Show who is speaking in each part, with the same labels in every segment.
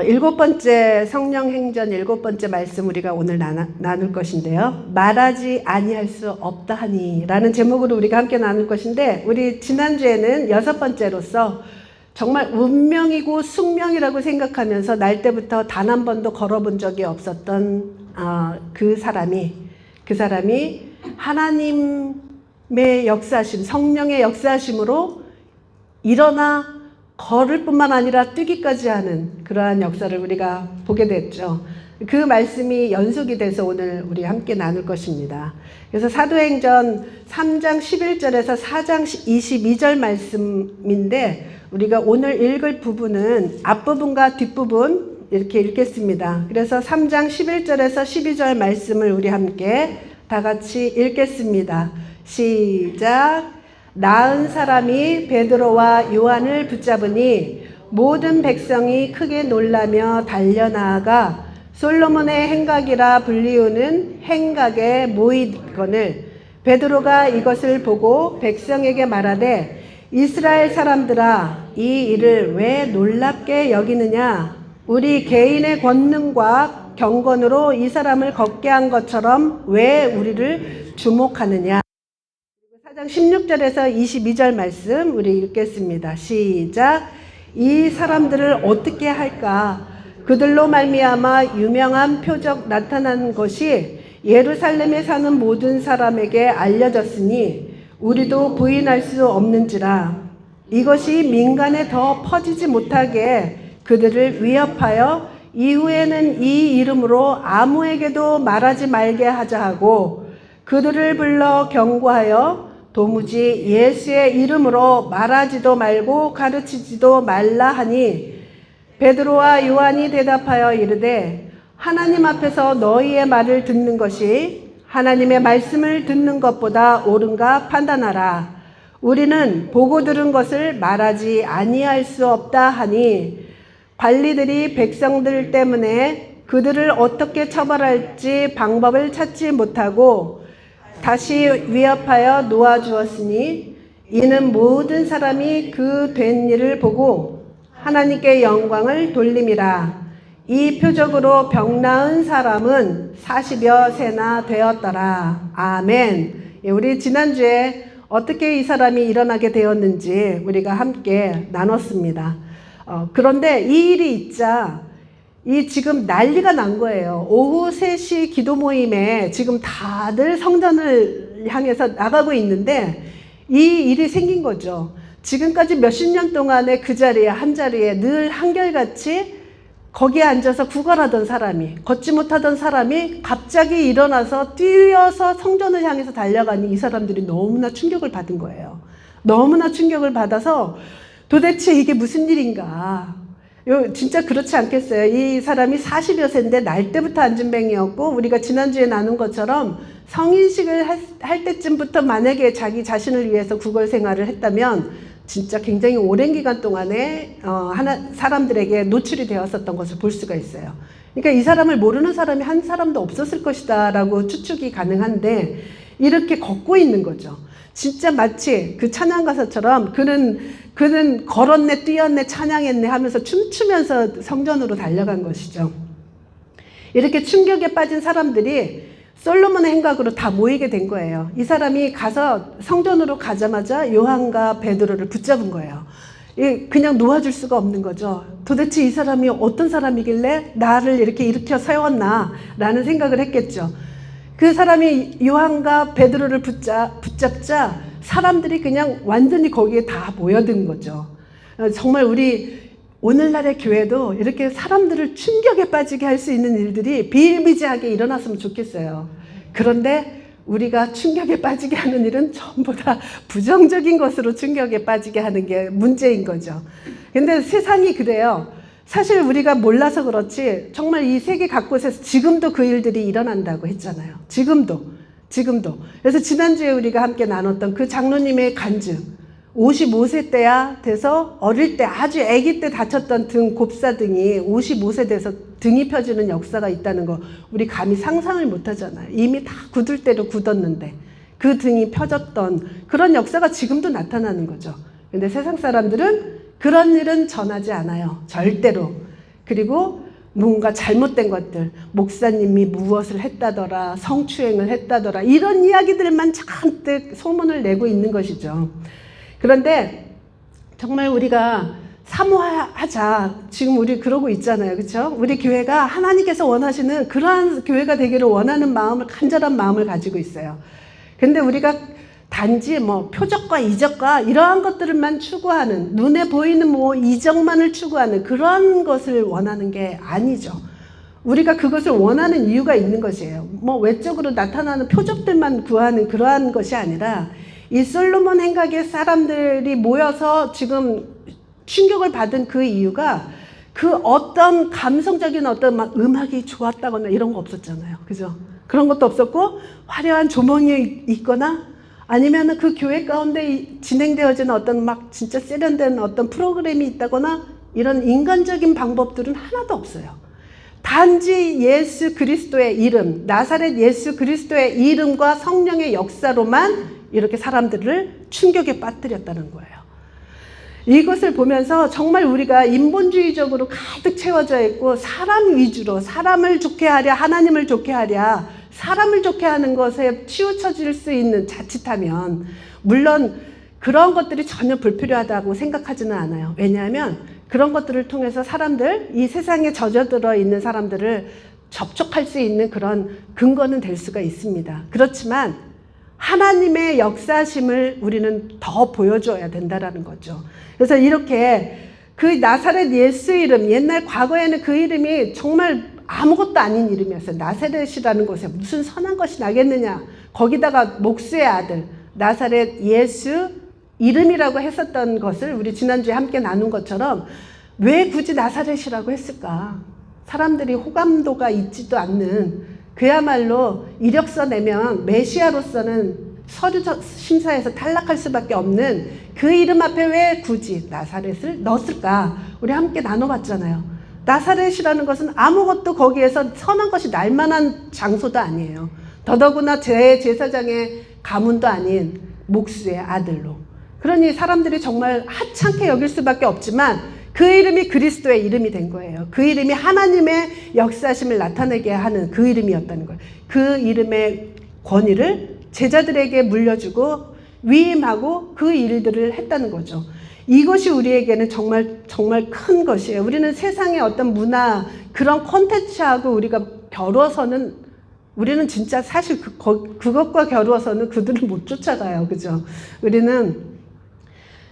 Speaker 1: 일곱 번째 성령행전 일곱 번째 말씀 우리가 오늘 나눌 것인데요. 말하지 아니할 수 없다 하니 라는 제목으로 우리가 함께 나눌 것인데, 우리 지난주에는 여섯 번째로서 정말 운명이고 숙명이라고 생각하면서 날 때부터 단 한 번도 걸어본 적이 없었던 그 사람이 하나님의 역사하심, 성령의 역사하심으로 일어나 걸을 뿐만 아니라 뛰기까지 하는 그러한 역사를 우리가 보게 됐죠. 그 말씀이 연속이 돼서 오늘 우리 함께 나눌 것입니다. 그래서 사도행전 3장 11절에서 4장 22절 말씀인데, 우리가 오늘 읽을 부분은 앞부분과 뒷부분 이렇게 읽겠습니다. 그래서 3장 11절에서 12절 말씀을 우리 함께 다 같이 읽겠습니다. 시작. 나은 사람이 베드로와 요한을 붙잡으니 모든 백성이 크게 놀라며 달려나아가 솔로몬의 행각이라 불리우는 행각에 모이거늘, 베드로가 이것을 보고 백성에게 말하되, 이스라엘 사람들아, 이 일을 왜 놀랍게 여기느냐? 우리 개인의 권능과 경건으로 이 사람을 걷게 한 것처럼 왜 우리를 주목하느냐? 4장 16절에서 22절 말씀 우리 읽겠습니다. 시작. 이 사람들을 어떻게 할까? 그들로 말미암아 유명한 표적 나타난 것이 예루살렘에 사는 모든 사람에게 알려졌으니 우리도 부인할 수 없는지라. 이것이 민간에 더 퍼지지 못하게 그들을 위협하여 이후에는 이 이름으로 아무에게도 말하지 말게 하자 하고, 그들을 불러 경고하여 도무지 예수의 이름으로 말하지도 말고 가르치지도 말라 하니, 베드로와 요한이 대답하여 이르되, 하나님 앞에서 너희의 말을 듣는 것이 하나님의 말씀을 듣는 것보다 옳은가 판단하라. 우리는 보고 들은 것을 말하지 아니할 수 없다 하니, 관리들이 백성들 때문에 그들을 어떻게 처벌할지 방법을 찾지 못하고 다시 위협하여 놓아주었으니, 이는 모든 사람이 그 된 일을 보고 하나님께 영광을 돌림이라. 이 표적으로 병 나은 사람은 40여 세나 되었더라. 아멘. 우리 지난주에 어떻게 이 사람이 일어나게 되었는지 우리가 함께 나눴습니다. 그런데 이 일이 있자 지금 난리가 난 거예요. 오후 3시 기도 모임에 지금 다들 성전을 향해서 나가고 있는데 이 일이 생긴 거죠. 지금까지 몇십 년 동안에 그 자리에, 한 자리에 늘 한결같이 거기에 앉아서 구걸하던 사람이, 걷지 못하던 사람이 갑자기 일어나서 뛰어서 성전을 향해서 달려가니 이 사람들이 너무나 충격을 받은 거예요. 너무나 충격을 받아서 도대체 이게 무슨 일인가. 진짜 그렇지 않겠어요? 이 사람이 40여 세인데 날 때부터 안진뱅이였고, 우리가 지난주에 나눈 것처럼 성인식을 할 때쯤부터 만약에 자기 자신을 위해서 구걸 생활을 했다면 진짜 굉장히 오랜 기간 동안에 사람들에게 노출이 되었었던 것을 볼 수가 있어요. 그러니까 이 사람을 모르는 사람이 한 사람도 없었을 것이다 라고 추측이 가능한데, 이렇게 걷고 있는 거죠. 진짜 마치 그 찬양 가사처럼 그는 걸었네, 뛰었네, 찬양했네 하면서 춤추면서 성전으로 달려간 것이죠. 이렇게 충격에 빠진 사람들이 솔로몬의 행각으로 다 모이게 된 거예요. 이 사람이 가서 성전으로 가자마자 요한과 베드로를 붙잡은 거예요. 그냥 놓아줄 수가 없는 거죠. 도대체 이 사람이 어떤 사람이길래 나를 이렇게 일으켜 세웠나 라는 생각을 했겠죠. 그 사람이 요한과 베드로를 붙잡자 사람들이 그냥 완전히 거기에 다 모여든 거죠. 정말 우리 오늘날의 교회도 이렇게 사람들을 충격에 빠지게 할 수 있는 일들이 비일비재하게 일어났으면 좋겠어요. 그런데 우리가 충격에 빠지게 하는 일은 전부 다 부정적인 것으로 충격에 빠지게 하는 게 문제인 거죠. 근데 세상이 그래요. 사실 우리가 몰라서 그렇지 정말 이 세계 각곳에서 지금도 그 일들이 일어난다고 했잖아요. 지금도. 그래서 지난주에 우리가 함께 나눴던 그 장로님의 간증, 55세 때야 돼서 어릴 때 아주 아기 때 다쳤던 등, 곱사등이 55세 돼서 등이 펴지는 역사가 있다는 거 우리 감히 상상을 못 하잖아요. 이미 다 굳을 대로 굳었는데 그 등이 펴졌던 그런 역사가 지금도 나타나는 거죠. 근데 세상 사람들은 그런 일은 전하지 않아요. 절대로. 그리고 뭔가 잘못된 것들, 목사님이 무엇을 했다더라, 성추행을 했다더라, 이런 이야기들만 잔뜩 소문을 내고 있는 것이죠. 그런데 정말 우리가 사모하자. 지금 우리 그러고 있잖아요. 그렇죠? 우리 교회가 하나님께서 원하시는 그러한 교회가 되기를 원하는 마음을, 간절한 마음을 가지고 있어요. 근데 우리가 단지 뭐 표적과 이적과 이러한 것들만 추구하는, 눈에 보이는 뭐 이적만을 추구하는 그런 것을 원하는 게 아니죠. 우리가 그것을 원하는 이유가 있는 것이에요. 뭐 외적으로 나타나는 표적들만 구하는 그러한 것이 아니라, 이 솔로몬 행각의 사람들이 모여서 지금 충격을 받은 그 이유가 그 어떤 감성적인 어떤 막 음악이 좋았다거나 이런 거 없었잖아요. 그죠? 그런 것도 없었고, 화려한 조명이 있거나 아니면 그 교회 가운데 진행되어지는 어떤 막 진짜 세련된 어떤 프로그램이 있다거나 이런 인간적인 방법들은 하나도 없어요. 단지 예수 그리스도의 이름, 나사렛 예수 그리스도의 이름과 성령의 역사로만 이렇게 사람들을 충격에 빠뜨렸다는 거예요. 이것을 보면서 정말 우리가 인본주의적으로 가득 채워져 있고, 사람 위주로 사람을 좋게 하랴, 하나님을 좋게 하랴, 사람을 좋게 하는 것에 치우쳐질 수 있는, 자칫하면 물론 그런 것들이 전혀 불필요하다고 생각하지는 않아요. 왜냐하면 그런 것들을 통해서 사람들, 이 세상에 젖어들어 있는 사람들을 접촉할 수 있는 그런 근거는 될 수가 있습니다. 그렇지만 하나님의 역사심을 우리는 더 보여줘야 된다는 거죠. 그래서 이렇게 그 나사렛 예수 이름, 옛날 과거에는 그 이름이 정말 아무것도 아닌 이름이었어요. 나사렛이라는 곳에 무슨 선한 것이 나겠느냐. 거기다가 목수의 아들, 나사렛 예수 이름이라고 했었던 것을 우리 지난주에 함께 나눈 것처럼, 왜 굳이 나사렛이라고 했을까? 사람들이 호감도가 있지도 않는, 그야말로 이력서 내면 메시아로서는 서류 심사에서 탈락할 수밖에 없는 그 이름 앞에 왜 굳이 나사렛을 넣었을까? 우리 함께 나눠봤잖아요. 나사렛이라는 것은 아무것도 거기에서 선한 것이 날 만한 장소도 아니에요. 더더구나 제사장의 가문도 아닌 목수의 아들로. 그러니 사람들이 정말 하찮게 여길 수밖에 없지만, 그 이름이 그리스도의 이름이 된 거예요. 그 이름이 하나님의 역사심을 나타내게 하는 그 이름이었다는 거예요. 그 이름의 권위를 제자들에게 물려주고 위임하고 그 일들을 했다는 거죠. 이것이 우리에게는 정말 큰 것이에요. 우리는 세상의 어떤 문화, 그런 콘텐츠하고 우리가 겨루어서는, 우리는 진짜 사실 그것과 겨루어서는 그들을 못 쫓아가요. 그죠? 우리는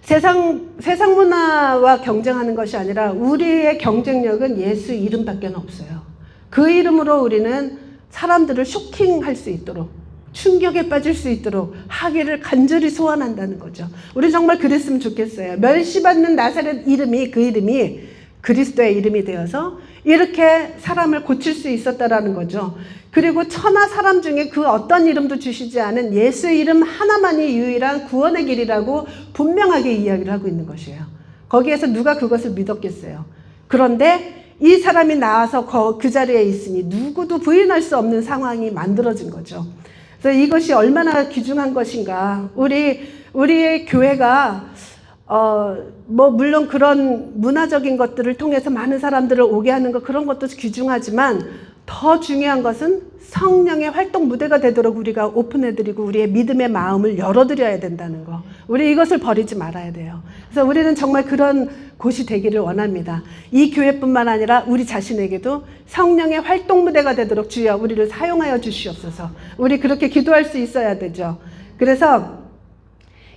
Speaker 1: 세상 문화와 경쟁하는 것이 아니라 우리의 경쟁력은 예수 이름밖에 없어요. 그 이름으로 우리는 사람들을 쇼킹할 수 있도록, 충격에 빠질 수 있도록 하기를 간절히 소원한다는 거죠. 우리 정말 그랬으면 좋겠어요. 멸시받는 나사렛 이름이, 그 이름이 그리스도의 이름이 되어서 이렇게 사람을 고칠 수 있었다라는 거죠. 그리고 천하 사람 중에 그 어떤 이름도 주시지 않은 예수 이름 하나만이 유일한 구원의 길이라고 분명하게 이야기를 하고 있는 것이에요. 거기에서 누가 그것을 믿었겠어요. 그런데 이 사람이 나와서 그 자리에 있으니 누구도 부인할 수 없는 상황이 만들어진 거죠. 그래서 이것이 얼마나 귀중한 것인가. 우리의 교회가 뭐 물론 그런 문화적인 것들을 통해서 많은 사람들을 오게 하는 것, 그런 것도 귀중하지만 더 중요한 것은 성령의 활동 무대가 되도록 우리가 오픈해드리고 우리의 믿음의 마음을 열어드려야 된다는 거. 우리 이것을 버리지 말아야 돼요. 그래서 우리는 정말 그런 곳이 되기를 원합니다. 이 교회뿐만 아니라 우리 자신에게도 성령의 활동 무대가 되도록 주여 우리를 사용하여 주시옵소서. 우리 그렇게 기도할 수 있어야 되죠. 그래서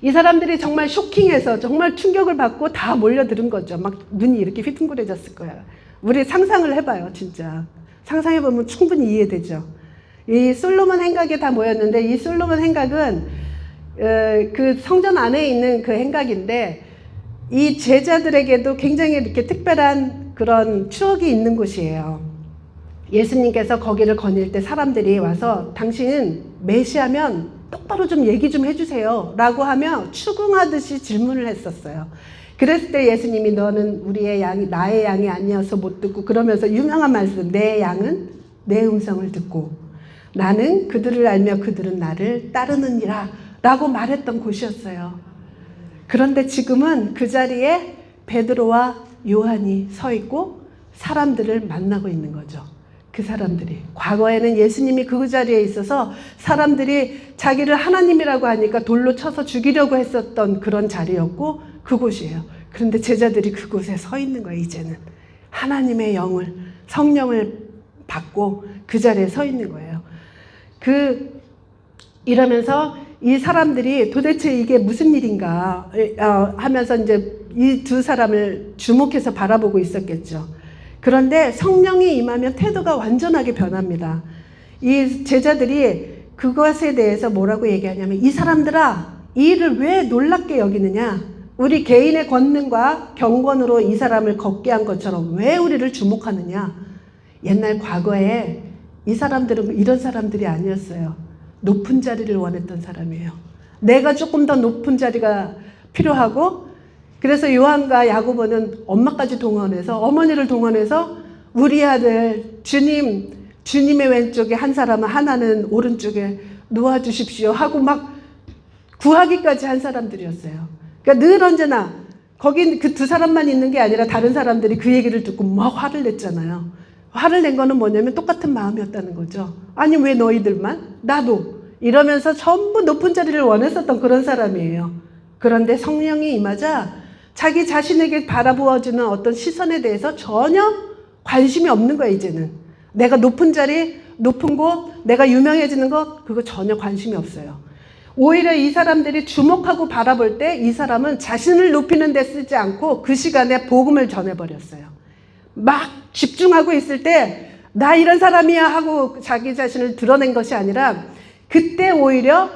Speaker 1: 이 사람들이 정말 쇼킹해서 정말 충격을 받고 다 몰려들은 거죠. 막 눈이 이렇게 휘둥그레졌을 거예요. 우리 상상을 해봐요, 진짜. 상상해보면 충분히 이해되죠. 이 솔로몬 행각에 다 모였는데, 이 솔로몬 행각은 그 성전 안에 있는 그 행각인데, 이 제자들에게도 굉장히 이렇게 특별한 그런 추억이 있는 곳이에요. 예수님께서 거기를 거닐 때 사람들이 와서 당신 메시아면 똑바로 좀 얘기 좀 해주세요 라고 하며 추궁하듯이 질문을 했었어요. 그랬을 때 예수님이 너는 우리의 양이 나의 양이 아니어서 못 듣고, 그러면서 유명한 말씀, 내 양은 내 음성을 듣고 나는 그들을 알며 그들은 나를 따르느니라 라고 말했던 곳이었어요. 그런데 지금은 그 자리에 베드로와 요한이 서 있고 사람들을 만나고 있는 거죠. 그 사람들이. 과거에는 예수님이 그 자리에 있어서 사람들이 자기를 하나님이라고 하니까 돌로 쳐서 죽이려고 했었던 그런 자리였고 그곳이에요. 그런데 제자들이 그곳에 서 있는 거예요. 이제는 하나님의 영을, 성령을 받고 그 자리에 서 있는 거예요. 이러면서 이 사람들이 도대체 이게 무슨 일인가 하면서 이제 이 두 사람을 주목해서 바라보고 있었겠죠. 그런데 성령이 임하면 태도가 완전하게 변합니다. 이 제자들이 그것에 대해서 뭐라고 얘기하냐면, 이 사람들아, 이 일을 왜 놀랍게 여기느냐? 우리 개인의 권능과 경건으로 이 사람을 걷게 한 것처럼 왜 우리를 주목하느냐? 옛날 과거에 이 사람들은 이런 사람들이 아니었어요. 높은 자리를 원했던 사람이에요. 내가 조금 더 높은 자리가 필요하고, 그래서 요한과 야고보는 엄마까지 동원해서, 어머니를 동원해서 우리 아들 주님의 왼쪽에 한 사람은, 하나는 오른쪽에 놓아주십시오 하고 막 구하기까지 한 사람들이었어요. 그러니까 늘 언제나 거긴 그 두 사람만 있는 게 아니라 다른 사람들이 그 얘기를 듣고 막 화를 냈잖아요. 화를 낸 거는 뭐냐면 똑같은 마음이었다는 거죠. 아니 왜 너희들만? 나도. 이러면서 전부 높은 자리를 원했었던 그런 사람이에요. 그런데 성령이 임하자 자기 자신에게 바라보아주는 어떤 시선에 대해서 전혀 관심이 없는 거예요. 이제는 내가 높은 자리, 높은 곳, 내가 유명해지는 것, 그거 전혀 관심이 없어요. 오히려 이 사람들이 주목하고 바라볼 때 이 사람은 자신을 높이는 데 쓰지 않고 그 시간에 복음을 전해버렸어요. 막 집중하고 있을 때 나 이런 사람이야 하고 자기 자신을 드러낸 것이 아니라, 그때 오히려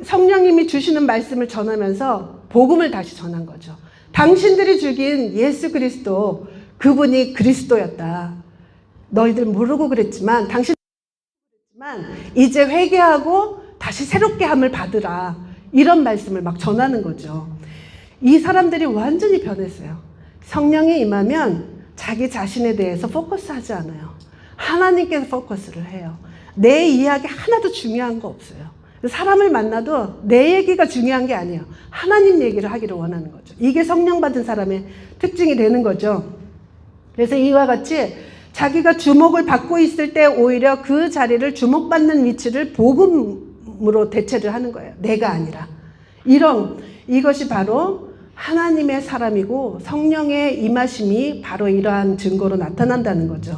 Speaker 1: 성령님이 주시는 말씀을 전하면서 복음을 다시 전한 거죠. 당신들이 죽인 예수 그리스도, 그분이 그리스도였다. 너희들 모르고 그랬지만, 이제 회개하고 다시 새롭게 함을 받으라. 이런 말씀을 막 전하는 거죠. 이 사람들이 완전히 변했어요. 성령이 임하면 자기 자신에 대해서 포커스하지 않아요. 하나님께서 포커스를 해요. 내 이야기 하나도 중요한 거 없어요. 사람을 만나도 내 얘기가 중요한 게 아니에요. 하나님 얘기를 하기를 원하는 거죠. 이게 성령 받은 사람의 특징이 되는 거죠. 그래서 이와 같이 자기가 주목을 받고 있을 때 오히려 그 자리를, 주목받는 위치를 복음으로 대체를 하는 거예요. 내가 아니라. 이것이 바로 하나님의 사람이고 성령의 임하심이 바로 이러한 증거로 나타난다는 거죠.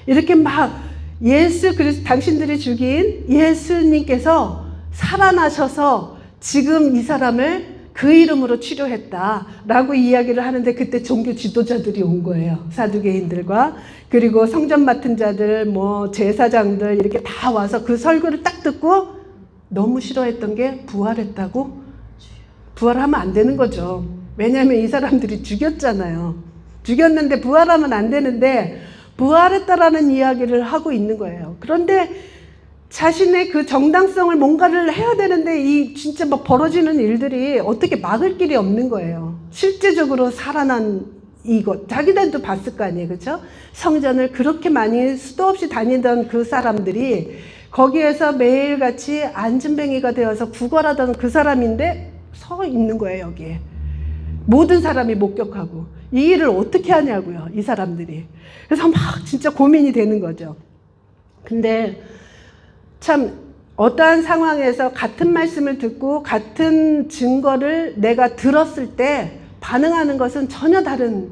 Speaker 1: 이렇게 막 예수 그리스도, 당신들이 죽인 예수님께서 살아나셔서 지금 이 사람을 그 이름으로 치료했다라고 이야기를 하는데, 그때 종교 지도자들이 온 거예요. 사두개인들과 그리고 성전 맡은 자들, 뭐 제사장들 이렇게 다 와서 그 설교를 딱 듣고 너무 싫어했던 게 부활했다고? 부활하면 안 되는 거죠. 왜냐하면 이 사람들이 죽였잖아요. 죽였는데 부활하면 안 되는데 부활했다라는 이야기를 하고 있는 거예요. 그런데 자신의 그 정당성을 뭔가를 해야 되는데 이 진짜 막 벌어지는 일들이 어떻게 막을 길이 없는 거예요. 실제적으로 살아난 이것, 자기들도 봤을 거 아니에요. 그렇죠? 성전을 그렇게 많이 수도 없이 다니던 그 사람들이 거기에서 매일같이 안진뱅이가 되어서 구걸하던 그 사람인데 서 있는 거예요. 여기에 모든 사람이 목격하고 이 일을 어떻게 하냐고요, 이 사람들이. 그래서 막 진짜 고민이 되는 거죠. 근데 참 어떠한 상황에서 같은 말씀을 듣고 같은 증거를 내가 들었을 때 반응하는 것은 전혀 다른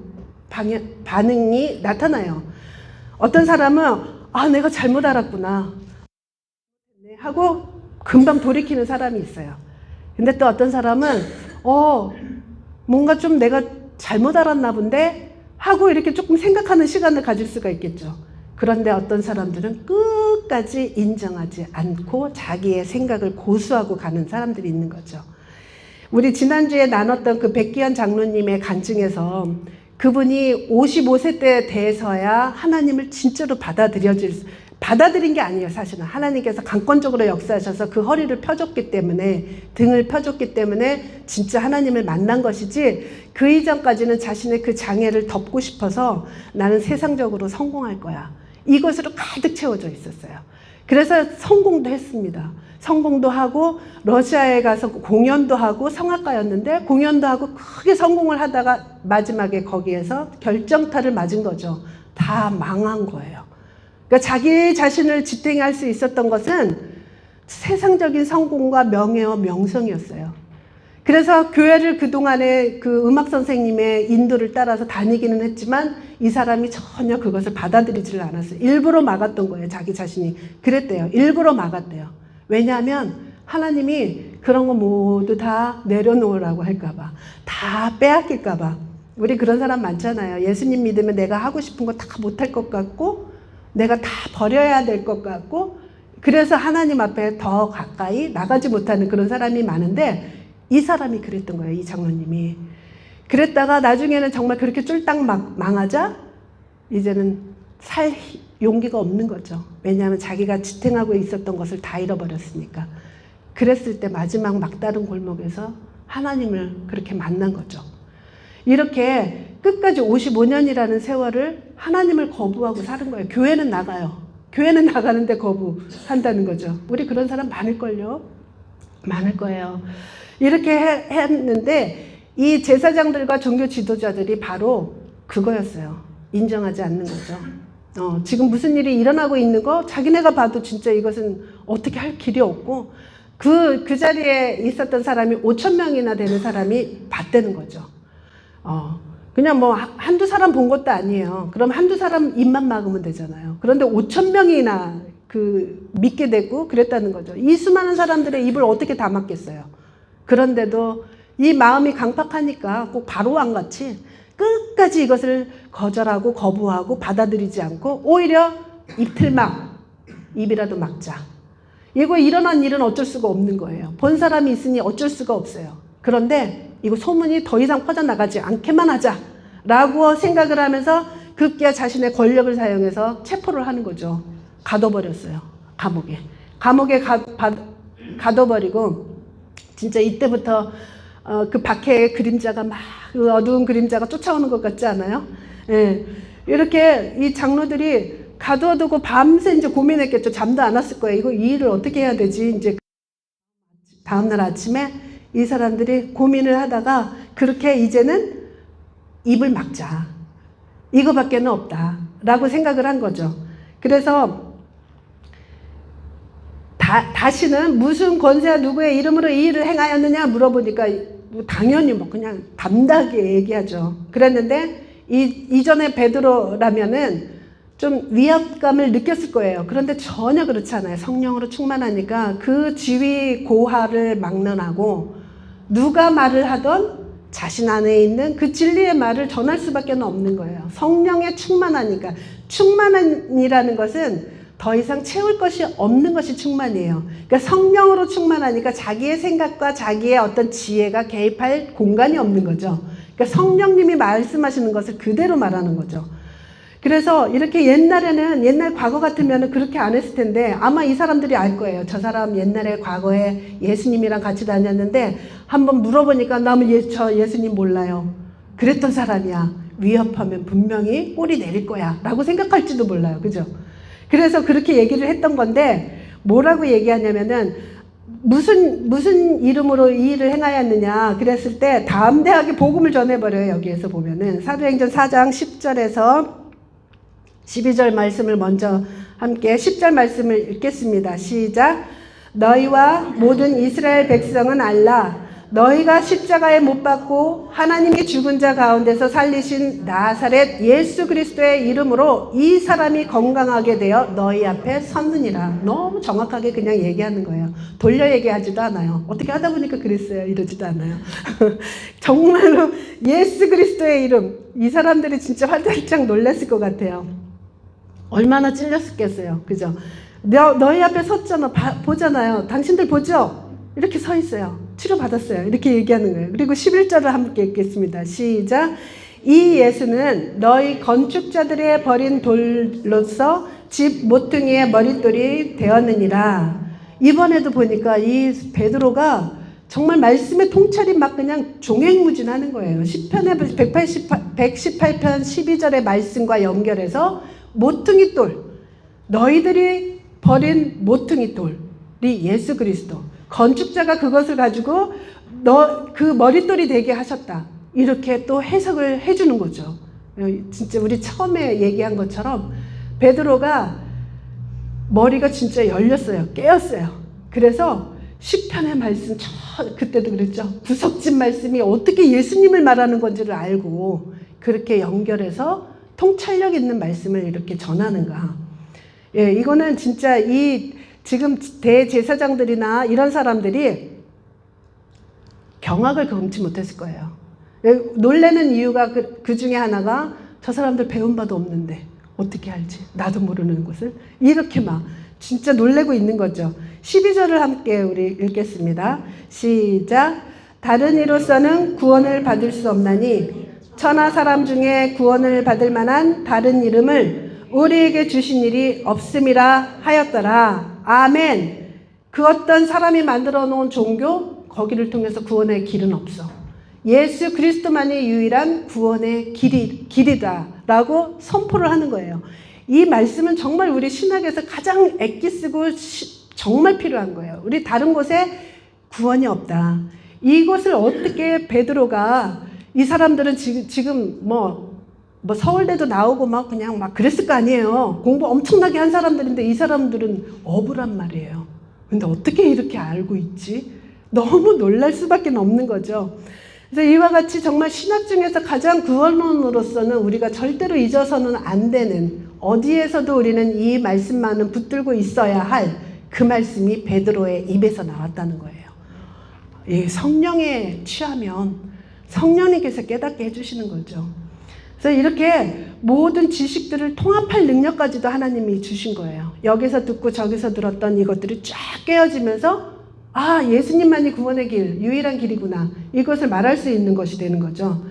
Speaker 1: 반응이 나타나요. 어떤 사람은 내가 잘못 알았구나 하고 금방 돌이키는 사람이 있어요. 근데 또 어떤 사람은 뭔가 좀 내가 잘못 알았나 본데 하고 이렇게 조금 생각하는 시간을 가질 수가 있겠죠. 그런데 어떤 사람들은 끝까지 인정하지 않고 자기의 생각을 고수하고 가는 사람들이 있는 거죠. 우리 지난주에 나눴던 그 백기현 장로님의 간증에서 그분이 55세 때 돼서야 하나님을 진짜로 받아들인 게 아니에요. 사실은 하나님께서 강권적으로 역사하셔서 그 허리를 펴줬기 때문에, 등을 펴줬기 때문에 진짜 하나님을 만난 것이지, 그 이전까지는 자신의 그 장애를 덮고 싶어서 나는 세상적으로 성공할 거야, 이것으로 가득 채워져 있었어요. 그래서 성공도 했습니다. 성공도 하고 러시아에 가서 공연도 하고 성악가였는데 공연도 하고 크게 성공을 하다가 마지막에 거기에서 결정타를 맞은 거죠. 다 망한 거예요. 그러니까 자기 자신을 지탱할 수 있었던 것은 세상적인 성공과 명예와 명성이었어요. 그래서 교회를 그동안에 그 음악 선생님의 인도를 따라서 다니기는 했지만 이 사람이 전혀 그것을 받아들이지를 않았어요. 일부러 막았던 거예요. 자기 자신이 그랬대요. 일부러 막았대요. 왜냐하면 하나님이 그런 거 모두 다 내려놓으라고 할까 봐, 다 빼앗길까 봐. 우리 그런 사람 많잖아요. 예수님 믿으면 내가 하고 싶은 거 다 못할 것 같고 내가 다 버려야 될 것 같고 그래서 하나님 앞에 더 가까이 나가지 못하는 그런 사람이 많은데 이 사람이 그랬던 거예요. 이 장로님이. 그랬다가 나중에는 정말 그렇게 쫄딱 망하자 이제는 살 용기가 없는 거죠. 왜냐하면 자기가 지탱하고 있었던 것을 다 잃어버렸으니까. 그랬을 때 마지막 막다른 골목에서 하나님을 그렇게 만난 거죠. 이렇게 끝까지 55년이라는 세월을 하나님을 거부하고 사는 거예요. 교회는 나가요. 교회는 나가는데 거부한다는 거죠. 우리 그런 사람 많을걸요. 많을 거예요. 이렇게 했는데 이 제사장들과 종교 지도자들이 바로 그거였어요. 인정하지 않는 거죠. 지금 무슨 일이 일어나고 있는 거 자기네가 봐도 진짜 이것은 어떻게 할 길이 없고 그 자리에 있었던 사람이 5,000명이나 되는 사람이 봤다는 거죠. 그냥 뭐 한두 사람 본 것도 아니에요. 그럼 한두 사람 입만 막으면 되잖아요. 그런데 5,000명이나 믿게 되고 그랬다는 거죠. 이 수많은 사람들의 입을 어떻게 다 막겠어요. 그런데도 이 마음이 강팍하니까 꼭 바로왕같이 끝까지 이것을 거절하고 거부하고 받아들이지 않고 오히려 입틀막, 입이라도 막자. 이거 일어난 일은 어쩔 수가 없는 거예요. 본 사람이 있으니 어쩔 수가 없어요. 그런데 이거 소문이 더 이상 퍼져나가지 않게만 하자라고 생각을 하면서 급기야 자신의 권력을 사용해서 체포를 하는 거죠. 가둬버렸어요. 감옥에 가둬버리고 진짜 이때부터 그 박해의 그림자가 막 그 어두운 그림자가 쫓아오는 것 같지 않아요? 예. 이렇게 이 장로들이 가둬두고 밤새 이제 고민했겠죠. 잠도 안 왔을 거예요. 이 일을 어떻게 해야 되지? 이제 다음날 아침에 이 사람들이 고민을 하다가 그렇게 이제는 입을 막자. 이거밖에는 없다라고 생각을 한 거죠. 그래서 다시는 무슨 권세와 누구의 이름으로 이 일을 행하였느냐 물어보니까 당연히 뭐 그냥 담대하게 얘기하죠. 그랬는데 이전에 베드로라면은 좀 위압감을 느꼈을 거예요. 그런데 전혀 그렇지 않아요. 성령으로 충만하니까 그 지위 고하를 막론하고 누가 말을 하던 자신 안에 있는 그 진리의 말을 전할 수밖에 없는 거예요. 성령에 충만하니까. 충만이라는 것은 더 이상 채울 것이 없는 것이 충만이에요. 그러니까 성령으로 충만하니까 자기의 생각과 자기의 어떤 지혜가 개입할 공간이 없는 거죠. 그러니까 성령님이 말씀하시는 것을 그대로 말하는 거죠. 그래서 이렇게 옛날 과거 같으면 그렇게 안 했을 텐데 아마 이 사람들이 알 거예요. 저 사람 옛날에 과거에 예수님이랑 같이 다녔는데 한번 물어보니까 저 예수님 몰라요. 그랬던 사람이야. 위협하면 분명히 꼬리 내릴 거야 라고 생각할지도 몰라요. 그죠? 그래서 그렇게 얘기를 했던 건데 뭐라고 얘기하냐면은 무슨 이름으로 이 일을 행하였느냐 그랬을 때 담대하게 복음을 전해버려요. 여기에서 보면은 사도행전 4장 10절에서 12절 말씀을 먼저 함께 10절 말씀을 읽겠습니다. 시작. 너희와 모든 이스라엘 백성은 알라. 너희가 십자가에 못 박고 하나님이 죽은 자 가운데서 살리신 나사렛 예수 그리스도의 이름으로 이 사람이 건강하게 되어 너희 앞에 섰느니라. 너무 정확하게 그냥 얘기하는 거예요. 돌려 얘기하지도 않아요. 어떻게 하다 보니까 그랬어요. 이러지도 않아요. 정말로 예수 그리스도의 이름. 이 사람들이 진짜 활짝 놀랐을 것 같아요. 얼마나 찔렸겠어요. 그죠? 너희 앞에 섰잖아. 보잖아요. 당신들 보죠? 이렇게 서 있어요. 치료받았어요. 이렇게 얘기하는 거예요. 그리고 11절을 함께 읽겠습니다. 시작. 이 예수는 너희 건축자들의 버린 돌로서 집 모퉁이의 머릿돌이 되었느니라. 이번에도 보니까 이 베드로가 정말 말씀의 통찰이 막 그냥 종횡무진하는 거예요. 시편의 118편 12절의 말씀과 연결해서 모퉁이 돌, 너희들이 버린 모퉁이 돌이 예수 그리스도. 건축자가 그것을 가지고 너 그 머릿돌이 되게 하셨다. 이렇게 또 해석을 해주는 거죠. 진짜 우리 처음에 얘기한 것처럼 베드로가 머리가 진짜 열렸어요. 깨었어요. 그래서 시편의 말씀, 그때도 그랬죠. 구석진 말씀이 어떻게 예수님을 말하는 건지를 알고 그렇게 연결해서 통찰력 있는 말씀을 이렇게 전하는가. 예, 이거는 진짜 이 지금 대제사장들이나 이런 사람들이 경악을 금치 못했을 거예요. 놀라는 이유가 그 중에 하나가 저 사람들 배운 바도 없는데 어떻게 알지? 나도 모르는 것을. 이렇게 막 진짜 놀래고 있는 거죠. 12절을 함께 우리 읽겠습니다. 시작. 다른 이로서는 구원을 받을 수 없나니 천하 사람 중에 구원을 받을 만한 다른 이름을 우리에게 주신 일이 없음이라 하였더라. 아멘. 그 어떤 사람이 만들어 놓은 종교, 거기를 통해서 구원의 길은 없어. 예수 그리스도만이 유일한 구원의 길이다라고 선포를 하는 거예요. 이 말씀은 정말 우리 신학에서 가장 애기 쓰고 정말 필요한 거예요. 우리 다른 곳에 구원이 없다. 이것을 어떻게 베드로가, 이 사람들은 지금 뭐 서울대도 나오고 막 그냥 막 그랬을 거 아니에요. 공부 엄청나게 한 사람들인데 이 사람들은 억울한 말이에요. 근데 어떻게 이렇게 알고 있지? 너무 놀랄 수밖에 없는 거죠. 그래서 이와 같이 정말 신학 중에서 가장 구원론으로서는 우리가 절대로 잊어서는 안 되는, 어디에서도 우리는 이 말씀만은 붙들고 있어야 할 그 말씀이 베드로의 입에서 나왔다는 거예요. 이 성령에 취하면 성령님께서 깨닫게 해주시는 거죠. 그래서 이렇게 모든 지식들을 통합할 능력까지도 하나님이 주신 거예요. 여기서 듣고 저기서 들었던 이것들이 쫙 깨어지면서 아, 예수님만이 구원의 길, 유일한 길이구나. 이것을 말할 수 있는 것이 되는 거죠.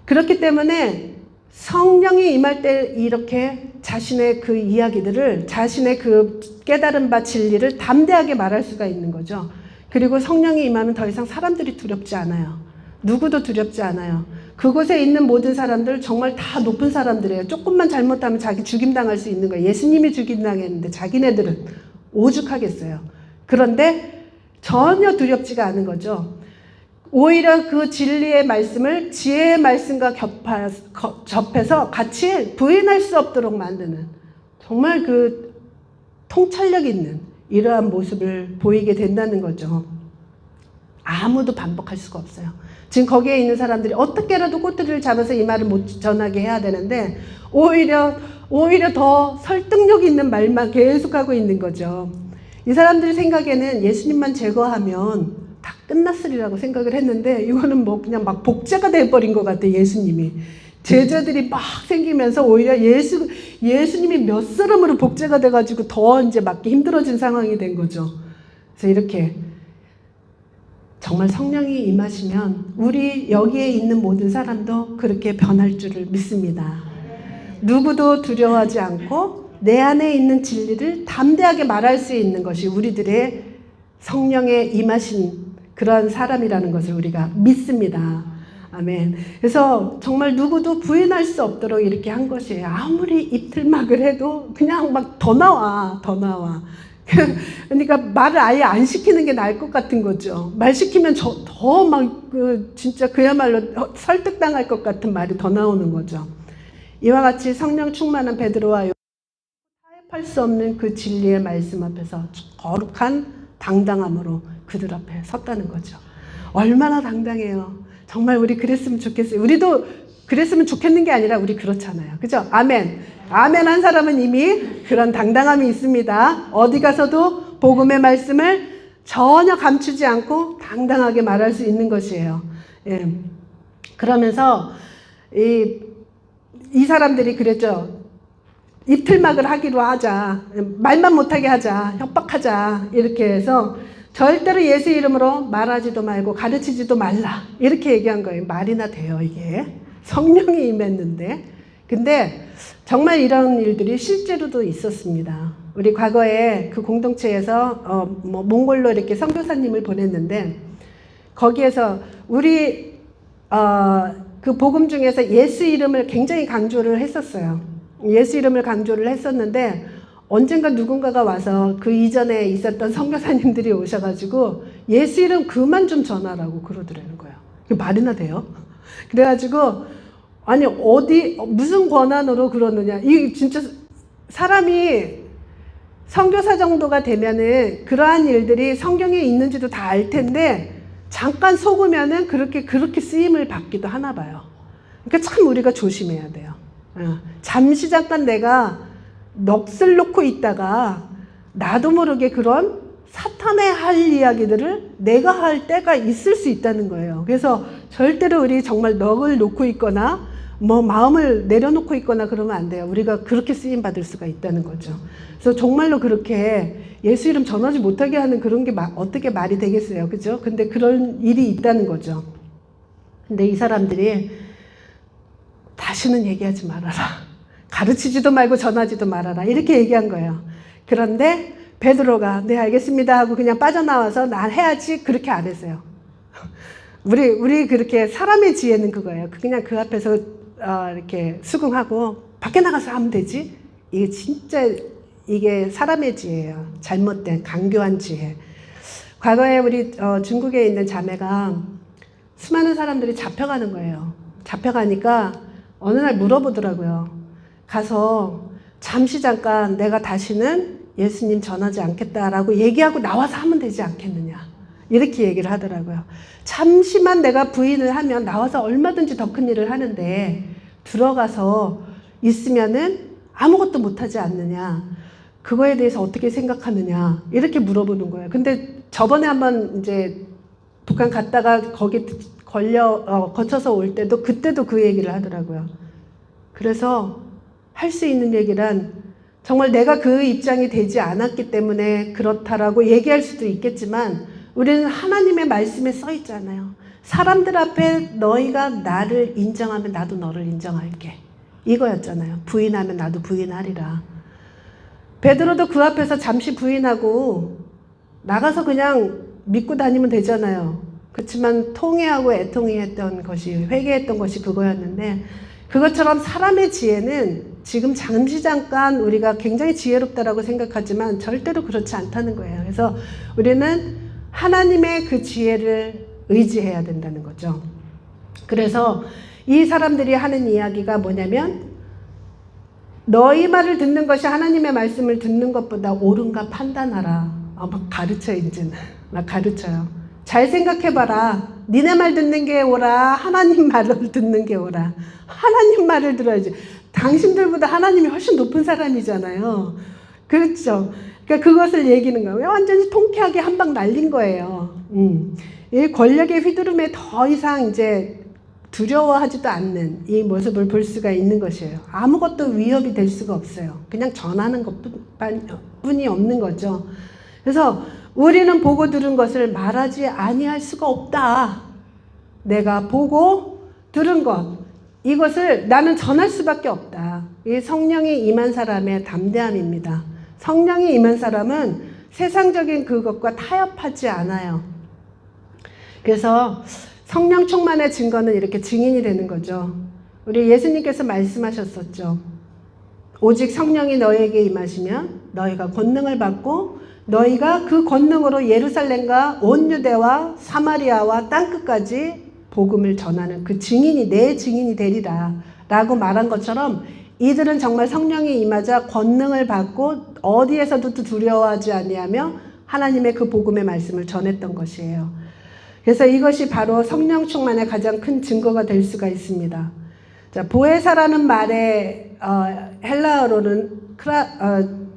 Speaker 1: 그렇기 때문에 성령이 임할 때 이렇게 자신의 그 이야기들을, 자신의 그 깨달은 바 진리를 담대하게 말할 수가 있는 거죠. 그리고 성령이 임하면 더 이상 사람들이 두렵지 않아요. 누구도 두렵지 않아요. 그곳에 있는 모든 사람들 정말 다 높은 사람들이에요. 조금만 잘못하면 자기 죽임당할 수 있는 거예요. 예수님이 죽임당했는데 자기네들은 오죽하겠어요. 그런데 전혀 두렵지가 않은 거죠. 오히려 그 진리의 말씀을 지혜의 말씀과 접해서 같이 부인할 수 없도록 만드는, 정말 그 통찰력 있는 이러한 모습을 보이게 된다는 거죠. 아무도 반박할 수가 없어요. 지금 거기에 있는 사람들이 어떻게라도 꼬투리를 잡아서 이 말을 못 전하게 해야 되는데 오히려 더 설득력 있는 말만 계속하고 있는 거죠. 이 사람들 생각에는 예수님만 제거하면 다 끝났으리라고 생각을 했는데 이거는 뭐 그냥 막 복제가 돼버린 것 같아. 예수님이 제자들이 막 생기면서 오히려 예수님이 몇 사람으로 복제가 돼가지고 더 이제 맞기 힘들어진 상황이 된 거죠. 그래서 이렇게 정말 성령이 임하시면 우리 여기에 있는 모든 사람도 그렇게 변할 줄을 믿습니다. 누구도 두려워하지 않고 내 안에 있는 진리를 담대하게 말할 수 있는 것이 우리들의 성령의 임하신 그런 사람이라는 것을 우리가 믿습니다. 아멘. 그래서 정말 누구도 부인할 수 없도록 이렇게 한 것이에요. 아무리 입틀막을 해도 그냥 막 더 나와. 그러니까 말을 아예 안 시키는 게 나을 것 같은 거죠. 말 시키면 더 막 진짜 그야말로 설득당할 것 같은 말이 더 나오는 거죠. 이와 같이 성령 충만한 베드로와 타협할 수 없는 그 진리의 말씀 앞에서 거룩한 당당함으로 그들 앞에 섰다는 거죠. 얼마나 당당해요. 정말 우리 그랬으면 좋겠어요. 우리도 그랬으면 좋겠는 게 아니라 우리 그렇잖아요. 그죠? 아멘. 아멘 한 사람은 이미 그런 당당함이 있습니다. 어디 가서도 복음의 말씀을 전혀 감추지 않고 당당하게 말할 수 있는 것이에요. 예. 그러면서 이 사람들이 그랬죠. 입틀막을 하기로 하자. 말만 못하게 하자. 협박하자. 이렇게 해서 절대로 예수 이름으로 말하지도 말고 가르치지도 말라. 이렇게 얘기한 거예요. 말이나 돼요, 이게. 성령이 임했는데. 근데 정말 이런 일들이 실제로도 있었습니다. 우리 과거에 그 공동체에서 몽골로 이렇게 선교사님을 보냈는데 거기에서 우리 그 복음 중에서 예수 이름을 굉장히 강조를 했었어요. 예수 이름을 강조를 했었는데 언젠가 누군가가 와서 그 이전에 있었던 선교사님들이 오셔가지고 예수 이름 그만 좀 전하라고 그러더라는 거예요. 이게 말이나 돼요? 그래가지고 아니 어디 무슨 권한으로 그러느냐. 이 진짜 사람이 선교사 정도가 되면은 그러한 일들이 성경에 있는지도 다 알 텐데 잠깐 속으면은 그렇게 쓰임을 받기도 하나 봐요. 그러니까 참 우리가 조심해야 돼요. 잠시 잠깐 내가 넋을 놓고 있다가 나도 모르게 그런 사탄의 할 이야기들을 내가 할 때가 있을 수 있다는 거예요. 그래서 절대로 우리 정말 넋을 놓고 있거나 뭐 마음을 내려놓고 있거나 그러면 안 돼요. 우리가 그렇게 쓰임 받을 수가 있다는 거죠. 그래서 정말로 그렇게 예수 이름 전하지 못하게 하는 그런 게 어떻게 말이 되겠어요. 그죠? 근데 그런 일이 있다는 거죠. 근데 이 사람들이 다시는 얘기하지 말아라. 가르치지도 말고 전하지도 말아라. 이렇게 얘기한 거예요. 그런데 베드로가 네 알겠습니다 하고 그냥 빠져나와서 난 해야지 그렇게 안 했어요. 우리 그렇게 사람의 지혜는 그거예요. 그냥 그 앞에서 이렇게 수긍하고 밖에 나가서 하면 되지. 이게 진짜 이게 사람의 지혜예요. 잘못된 강교한 지혜. 과거에 우리 중국에 있는 자매가 수많은 사람들이 잡혀가는 거예요. 잡혀가니까 어느 날 물어보더라고요. 가서 잠시 잠깐 내가 다시는 예수님 전하지 않겠다라고 얘기하고 나와서 하면 되지 않겠느냐. 이렇게 얘기를 하더라고요. 잠시만 내가 부인을 하면 나와서 얼마든지 더 큰 일을 하는데 들어가서 있으면은 아무것도 못하지 않느냐. 그거에 대해서 어떻게 생각하느냐. 이렇게 물어보는 거예요. 근데 저번에 한번 이제 북한 갔다가 거기 거쳐서 올 때도 그때도 그 얘기를 하더라고요. 그래서 할 수 있는 얘기란 정말 내가 그 입장이 되지 않았기 때문에 그렇다라고 얘기할 수도 있겠지만 우리는 하나님의 말씀에 써 있잖아요. 사람들 앞에 너희가 나를 인정하면 나도 너를 인정할게. 이거였잖아요. 부인하면 나도 부인하리라. 베드로도 그 앞에서 잠시 부인하고 나가서 그냥 믿고 다니면 되잖아요. 그렇지만 통회하고 애통했던 것이 회개했던 것이 그거였는데 그것처럼 사람의 지혜는 지금 잠시 잠깐 우리가 굉장히 지혜롭다라고 생각하지만 절대로 그렇지 않다는 거예요. 그래서 우리는 하나님의 그 지혜를 의지해야 된다는 거죠. 그래서 이 사람들이 하는 이야기가 뭐냐면 너희 말을 듣는 것이 하나님의 말씀을 듣는 것보다 옳은가 판단하라. 막 가르쳐 이제는. 막 가르쳐요. 잘 생각해봐라. 니네 말 듣는 게 옳아. 하나님 말을 듣는 게 옳아. 하나님 말을 들어야지. 당신들보다 하나님이 훨씬 높은 사람이잖아요. 그렇죠. 그러니까 그것을 얘기하는 거예요. 완전히 통쾌하게 한 방 날린 거예요. 이 권력의 휘두름에 더 이상 이제 두려워하지도 않는 이 모습을 볼 수가 있는 것이에요. 아무것도 위협이 될 수가 없어요. 그냥 전하는 것뿐이 없는 거죠. 그래서 우리는 보고 들은 것을 말하지 아니할 수가 없다. 내가 보고 들은 것, 이것을 나는 전할 수밖에 없다. 이 성령이 임한 사람의 담대함입니다. 성령이 임한 사람은 세상적인 그것과 타협하지 않아요. 그래서 성령 충만의 증거는 이렇게 증인이 되는 거죠. 우리 예수님께서 말씀하셨었죠. 오직 성령이 너희에게 임하시면 너희가 권능을 받고 너희가 그 권능으로 예루살렘과 온 유대와 사마리아와 땅끝까지 복음을 전하는 그 증인이 내 증인이 되리라 라고 말한 것처럼 이들은 정말 성령이 임하자 권능을 받고 어디에서도 두려워하지 아니하며 하나님의 그 복음의 말씀을 전했던 것이에요. 그래서 이것이 바로 성령 충만의 가장 큰 증거가 될 수가 있습니다. 자, 보혜사라는 말의 헬라어로는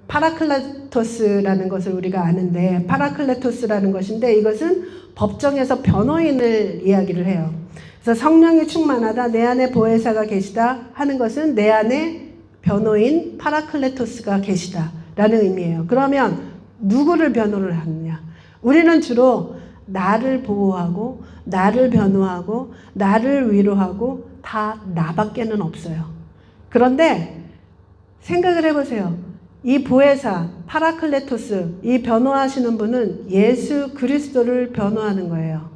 Speaker 1: 파라클레토스라는 것을 우리가 아는데 파라클레토스라는 것인데 이것은 법정에서 변호인을 이야기를 해요. 그래서 성령이 충만하다, 내 안에 보혜사가 계시다 하는 것은 내 안에 변호인 파라클레토스가 계시다 라는 의미예요. 그러면 누구를 변호를 하느냐? 우리는 주로 나를 보호하고 나를 변호하고 나를 위로하고 다 나밖에는 없어요. 그런데 생각을 해보세요. 이 보혜사 파라클레토스, 이 변호하시는 분은 예수 그리스도를 변호하는 거예요.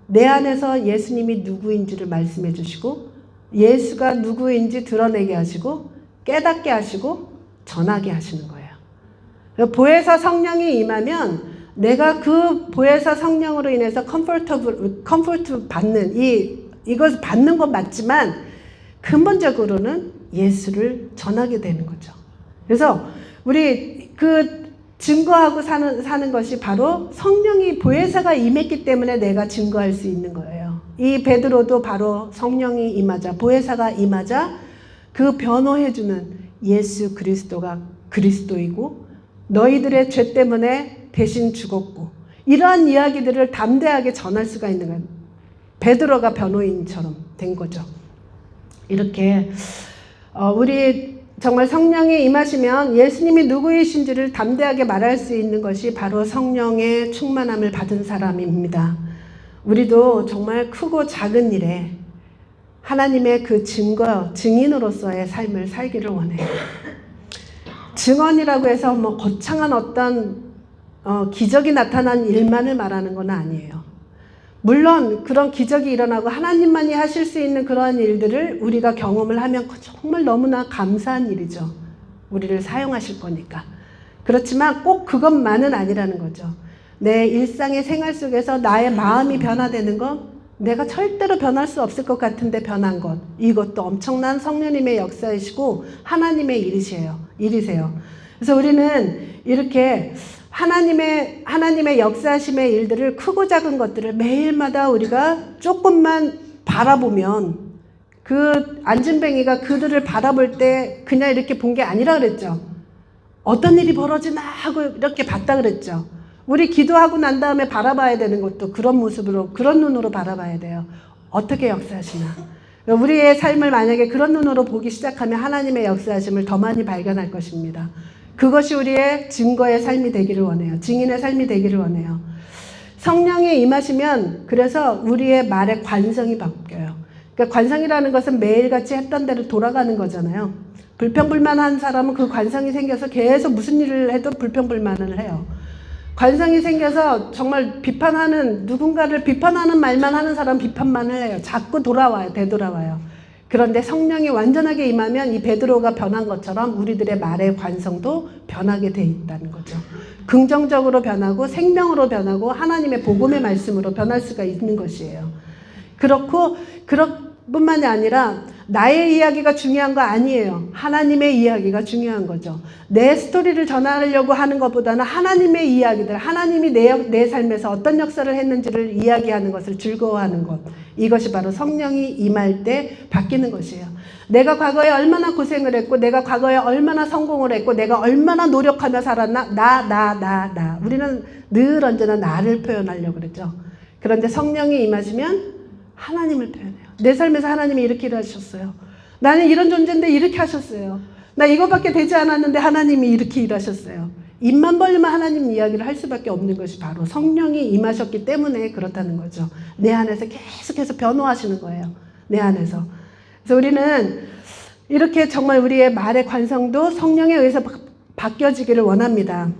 Speaker 1: 내 안에서 예수님이 누구인지를 말씀해 주시고 예수가 누구인지 드러내게 하시고 깨닫게 하시고 전하게 하시는 거예요. 보혜사 성령이 임하면 내가 그 보혜사 성령으로 인해서 컴포트 받는 이것을 받는 건 맞지만 근본적으로는 예수를 전하게 되는 거죠. 그래서 우리 그 증거하고 사는 것이 바로 성령이 보혜사가 임했기 때문에 내가 증거할 수 있는 거예요. 이 베드로도 바로 성령이 임하자 보혜사가 임하자 그 변호해주는 예수 그리스도가 그리스도이고 너희들의 죄 때문에 대신 죽었고 이러한 이야기들을 담대하게 전할 수가 있는 거예요. 베드로가 변호인처럼 된 거죠. 이렇게 우리 정말 성령이 임하시면 예수님이 누구이신지를 담대하게 말할 수 있는 것이 바로 성령의 충만함을 받은 사람입니다. 우리도 정말 크고 작은 일에 하나님의 그 증인으로서의 삶을 살기를 원해요. 증언이라고 해서 뭐 거창한 어떤 기적이 나타난 일만을 말하는 건 아니에요. 물론 그런 기적이 일어나고 하나님만이 하실 수 있는 그러한 일들을 우리가 경험을 하면 정말 너무나 감사한 일이죠. 우리를 사용하실 거니까. 그렇지만 꼭 그것만은 아니라는 거죠. 내 일상의 생활 속에서 나의 마음이 변화되는 것, 내가 절대로 변할 수 없을 것 같은데 변한 것, 이것도 엄청난 성령님의 역사이시고 하나님의 일이세요. 그래서 우리는 이렇게 하나님의 역사하심의 일들을 크고 작은 것들을 매일마다 우리가 조금만 바라보면 그 안진뱅이가 그들을 바라볼 때 그냥 이렇게 본 게 아니라 그랬죠. 어떤 일이 벌어지나 하고 이렇게 봤다 그랬죠. 우리 기도하고 난 다음에 바라봐야 되는 것도 그런 모습으로 그런 눈으로 바라봐야 돼요. 어떻게 역사하시나. 우리의 삶을 만약에 그런 눈으로 보기 시작하면 하나님의 역사하심을 더 많이 발견할 것입니다. 그것이 우리의 증거의 삶이 되기를 원해요. 증인의 삶이 되기를 원해요. 성령이 임하시면 그래서 우리의 말의 관성이 바뀌어요. 그러니까 관성이라는 것은 매일같이 했던 대로 돌아가는 거잖아요. 불평불만한 사람은 그 관성이 생겨서 계속 무슨 일을 해도 불평불만을 해요. 관성이 생겨서 정말 누군가를 비판하는 말만 하는 사람 비판만을 해요. 자꾸 되돌아와요. 그런데 성령이 완전하게 임하면 이 베드로가 변한 것처럼 우리들의 말의 관성도 변하게 돼 있다는 거죠. 긍정적으로 변하고 생명으로 변하고 하나님의 복음의 말씀으로 변할 수가 있는 것이에요. 그뿐만이 아니라 나의 이야기가 중요한 거 아니에요. 하나님의 이야기가 중요한 거죠. 내 스토리를 전하려고 하는 것보다는 하나님의 이야기들, 하나님이 내 삶에서 어떤 역사를 했는지를 이야기하는 것을 즐거워하는 것. 이것이 바로 성령이 임할 때 바뀌는 것이에요. 내가 과거에 얼마나 고생을 했고 내가 과거에 얼마나 성공을 했고 내가 얼마나 노력하며 살았나. 나. 우리는 늘 언제나 나를 표현하려고 그러죠. 그런데 성령이 임하시면 하나님을 표현해요. 내 삶에서 하나님이 이렇게 일하셨어요. 나는 이런 존재인데 이렇게 하셨어요. 나 이거밖에 되지 않았는데 하나님이 이렇게 일하셨어요. 입만 벌리면 하나님 이야기를 할 수밖에 없는 것이 바로 성령이 임하셨기 때문에 그렇다는 거죠. 내 안에서 계속해서 변호하시는 거예요. 내 안에서. 그래서 우리는 이렇게 정말 우리의 말의 관성도 성령에 의해서 바뀌어지기를 원합니다.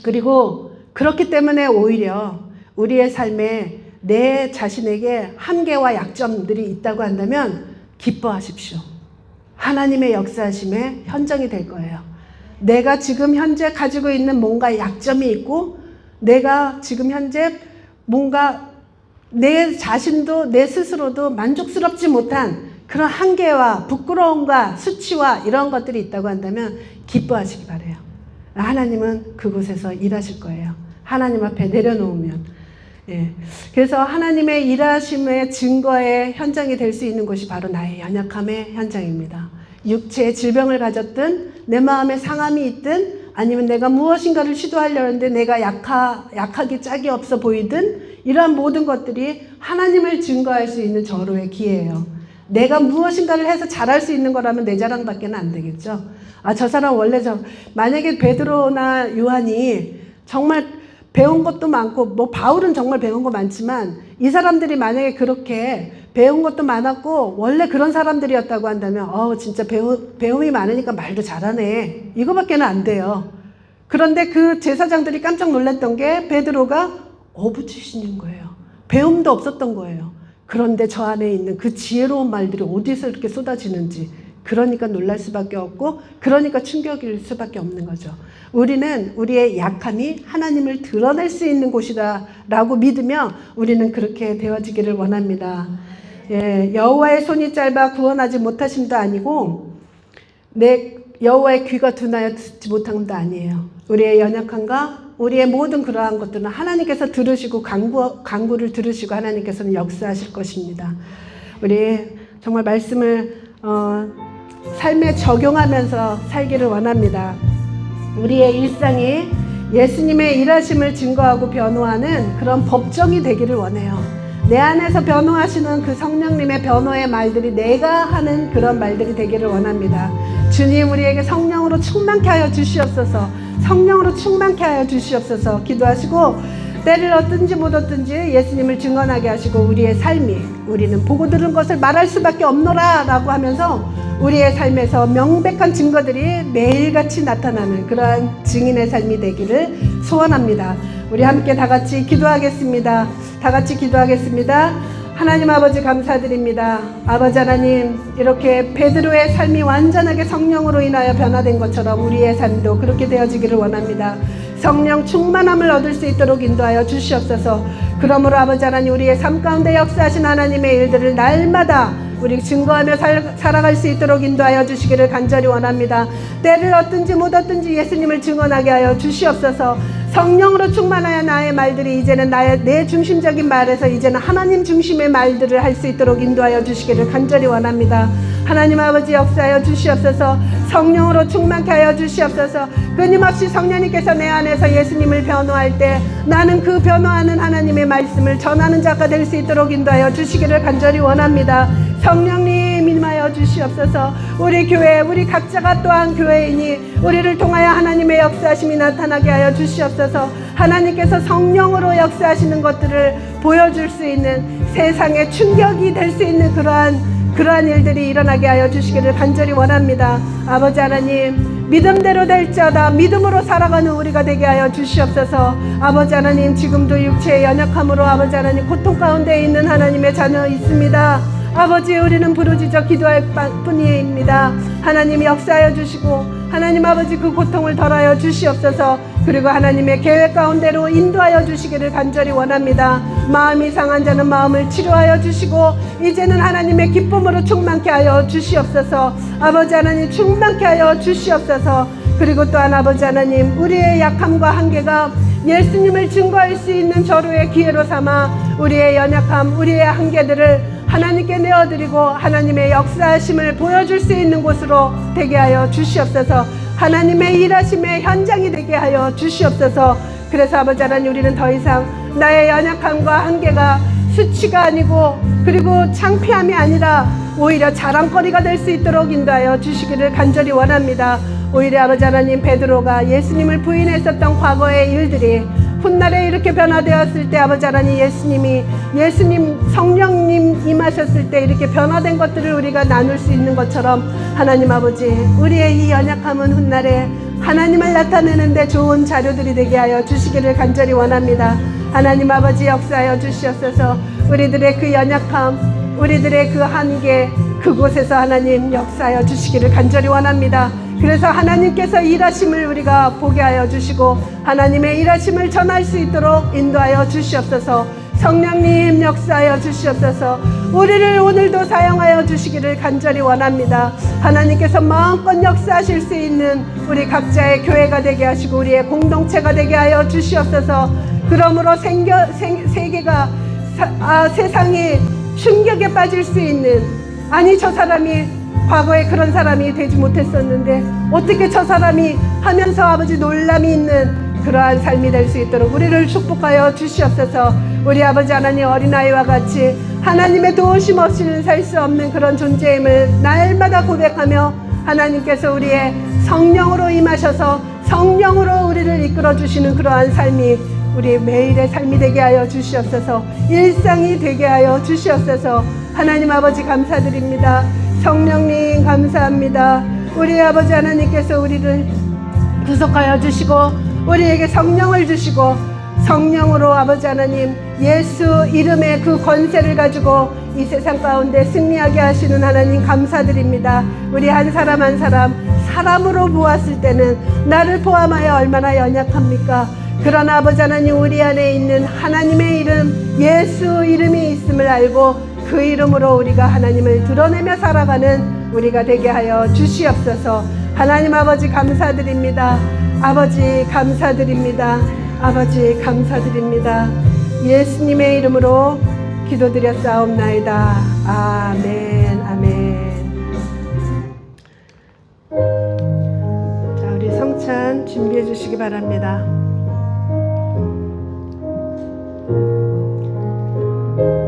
Speaker 1: 그리고 그렇기 때문에 오히려 우리의 삶에 내 자신에게 한계와 약점들이 있다고 한다면 기뻐하십시오. 하나님의 역사하심의 현장이 될 거예요. 내가 지금 현재 가지고 있는 뭔가 약점이 있고 내가 지금 현재 뭔가 내 자신도 내 스스로도 만족스럽지 못한 그런 한계와 부끄러움과 수치와 이런 것들이 있다고 한다면 기뻐하시기 바라요. 하나님은 그곳에서 일하실 거예요. 하나님 앞에 내려놓으면. 그래서 하나님의 일하심의 증거의 현장이 될 수 있는 곳이 바로 나의 연약함의 현장입니다. 육체의 질병을 가졌든 내 마음에 상함이 있든 아니면 내가 무엇인가를 시도하려는데 내가 약하기 짝이 없어 보이든 이러한 모든 것들이 하나님을 증거할 수 있는 절호의 기회예요. 내가 무엇인가를 해서 잘할 수 있는 거라면 내 자랑밖에 안 되겠죠. 저 사람 원래 만약에 베드로나 요한이 정말 배운 것도 많고 바울은 정말 배운 거 많지만 이 사람들이 만약에 그렇게 배운 것도 많았고 원래 그런 사람들이었다고 한다면 진짜 배움이 많으니까 말도 잘하네 이거밖에는 안 돼요. 그런데 그 제사장들이 깜짝 놀랐던 게 베드로가 어부 출신인 거예요. 배움도 없었던 거예요. 그런데 저 안에 있는 그 지혜로운 말들이 어디서 이렇게 쏟아지는지 그러니까 놀랄 수밖에 없고 그러니까 충격일 수밖에 없는 거죠. 우리는 우리의 약함이 하나님을 드러낼 수 있는 곳이다 라고 믿으며 우리는 그렇게 되어지기를 원합니다. 예, 여호와의 손이 짧아 구원하지 못하심도 아니고 내 여호와의 귀가 둔하여 듣지 못함도 아니에요. 우리의 연약함과 우리의 모든 그러한 것들은 하나님께서 들으시고 간구를 들으시고 하나님께서는 역사하실 것입니다. 우리 정말 말씀을 삶에 적용하면서 살기를 원합니다. 우리의 일상이 예수님의 일하심을 증거하고 변호하는 그런 법정이 되기를 원해요. 내 안에서 변호하시는 그 성령님의 변호의 말들이 내가 하는 그런 말들이 되기를 원합니다. 주님 우리에게 성령으로 충만케 하여 주시옵소서. 성령으로 충만케 하여 주시옵소서 기도하시고 때를 얻든지 못 얻든지 예수님을 증언하게 하시고 우리의 삶이 우리는 보고 들은 것을 말할 수밖에 없노라 라고 하면서 우리의 삶에서 명백한 증거들이 매일같이 나타나는 그러한 증인의 삶이 되기를 소원합니다. 우리 함께 다 같이 기도하겠습니다. 다 같이 기도하겠습니다. 하나님 아버지 감사드립니다. 아버지 하나님 이렇게 베드로의 삶이 완전하게 성령으로 인하여 변화된 것처럼 우리의 삶도 그렇게 되어지기를 원합니다. 성령 충만함을 얻을 수 있도록 인도하여 주시옵소서. 그러므로 아버지 하나님 우리의 삶 가운데 역사하신 하나님의 일들을 날마다 우리 증거하며 살아갈 수 있도록 인도하여 주시기를 간절히 원합니다. 때를 얻든지 못 얻든지 예수님을 증언하게 하여 주시옵소서. 성령으로 충만하여 나의 말들이 이제는 내 중심적인 말에서 이제는 하나님 중심의 말들을 할 수 있도록 인도하여 주시기를 간절히 원합니다. 하나님 아버지 역사하여 주시옵소서. 성령으로 충만케 하여 주시옵소서. 끊임없이 성령님께서 내 안에서 예수님을 변호할 때 나는 그 변호하는 하나님의 말씀을 전하는 자가 될 수 있도록 인도하여 주시기를 간절히 원합니다. 성령님 임하여 주시옵소서. 우리 교회 우리 각자가 또한 교회이니 우리를 통하여 하나님의 역사하심이 나타나게 하여 주시옵소서. 하나님께서 성령으로 역사하시는 것들을 보여줄 수 있는 세상의 충격이 될 수 있는 그러한 일들이 일어나게 하여 주시기를 간절히 원합니다. 아버지 하나님 믿음대로 될지어다 믿음으로 살아가는 우리가 되게 하여 주시옵소서. 아버지 하나님 지금도 육체의 연약함으로 아버지 하나님 고통 가운데 있는 하나님의 자녀 있습니다. 아버지 우리는 부르짖어 기도할 뿐입니다. 하나님 역사하여 주시고 하나님 아버지 그 고통을 덜하여 주시옵소서. 그리고 하나님의 계획 가운데로 인도하여 주시기를 간절히 원합니다. 마음이 상한 자는 마음을 치료하여 주시고 이제는 하나님의 기쁨으로 충만케 하여 주시옵소서. 아버지 하나님 충만케 하여 주시옵소서. 그리고 또한 아버지 하나님 우리의 약함과 한계가 예수님을 증거할 수 있는 절호의 기회로 삼아 우리의 연약함 우리의 한계들을 하나님께 내어드리고 하나님의 역사하심을 보여줄 수 있는 곳으로 되게 하여 주시옵소서. 하나님의 일하심의 현장이 되게 하여 주시옵소서. 그래서 아버지 하나님 우리는 더 이상 나의 연약함과 한계가 수치가 아니고 그리고 창피함이 아니라 오히려 자랑거리가 될 수 있도록 인도하여 주시기를 간절히 원합니다. 오히려 아버지 하나님 베드로가 예수님을 부인했었던 과거의 일들이 훗날에 이렇게 변화되었을 때 아버지 하나님 예수님 성령님 임하셨을 때 이렇게 변화된 것들을 우리가 나눌 수 있는 것처럼 하나님 아버지 우리의 이 연약함은 훗날에 하나님을 나타내는데 좋은 자료들이 되게 하여 주시기를 간절히 원합니다. 하나님 아버지 역사하여 주시옵소서. 우리들의 그 연약함 우리들의 그 한계 그곳에서 하나님 역사하여 주시기를 간절히 원합니다. 그래서 하나님께서 일하심을 우리가 보게 하여 주시고 하나님의 일하심을 전할 수 있도록 인도하여 주시옵소서. 성령님 역사하여 주시옵소서. 우리를 오늘도 사용하여 주시기를 간절히 원합니다. 하나님께서 마음껏 역사하실 수 있는 우리 각자의 교회가 되게 하시고 우리의 공동체가 되게 하여 주시옵소서. 그러므로 세상이 충격에 빠질 수 있는 아니 저 사람이 과거에 그런 사람이 되지 못했었는데 어떻게 저 사람이 하면서 아버지 놀람이 있는 그러한 삶이 될 수 있도록 우리를 축복하여 주시옵소서. 우리 아버지 하나님 어린아이와 같이 하나님의 도우심 없이는 살 수 없는 그런 존재임을 날마다 고백하며 하나님께서 우리의 성령으로 임하셔서 성령으로 우리를 이끌어 주시는 그러한 삶이 우리 매일의 삶이 되게 하여 주시옵소서. 일상이 되게 하여 주시옵소서. 하나님 아버지 감사드립니다. 성령님 감사합니다. 우리 아버지 하나님께서 우리를 구속하여 주시고 우리에게 성령을 주시고 성령으로 아버지 하나님 예수 이름의 그 권세를 가지고 이 세상 가운데 승리하게 하시는 하나님 감사드립니다. 우리 한 사람 한 사람 사람으로 보았을 때는 나를 포함하여 얼마나 연약합니까? 그러나 아버지 하나님, 우리 안에 있는 하나님의 이름 예수 이름이 있음을 알고 그 이름으로 우리가 하나님을 드러내며 살아가는 우리가 되게 하여 주시옵소서. 하나님 아버지 감사드립니다. 아버지 감사드립니다. 아버지 감사드립니다. 예수님의 이름으로 기도드렸사옵나이다. 아멘. 아멘. 자, 우리 성찬 준비해 주시기 바랍니다.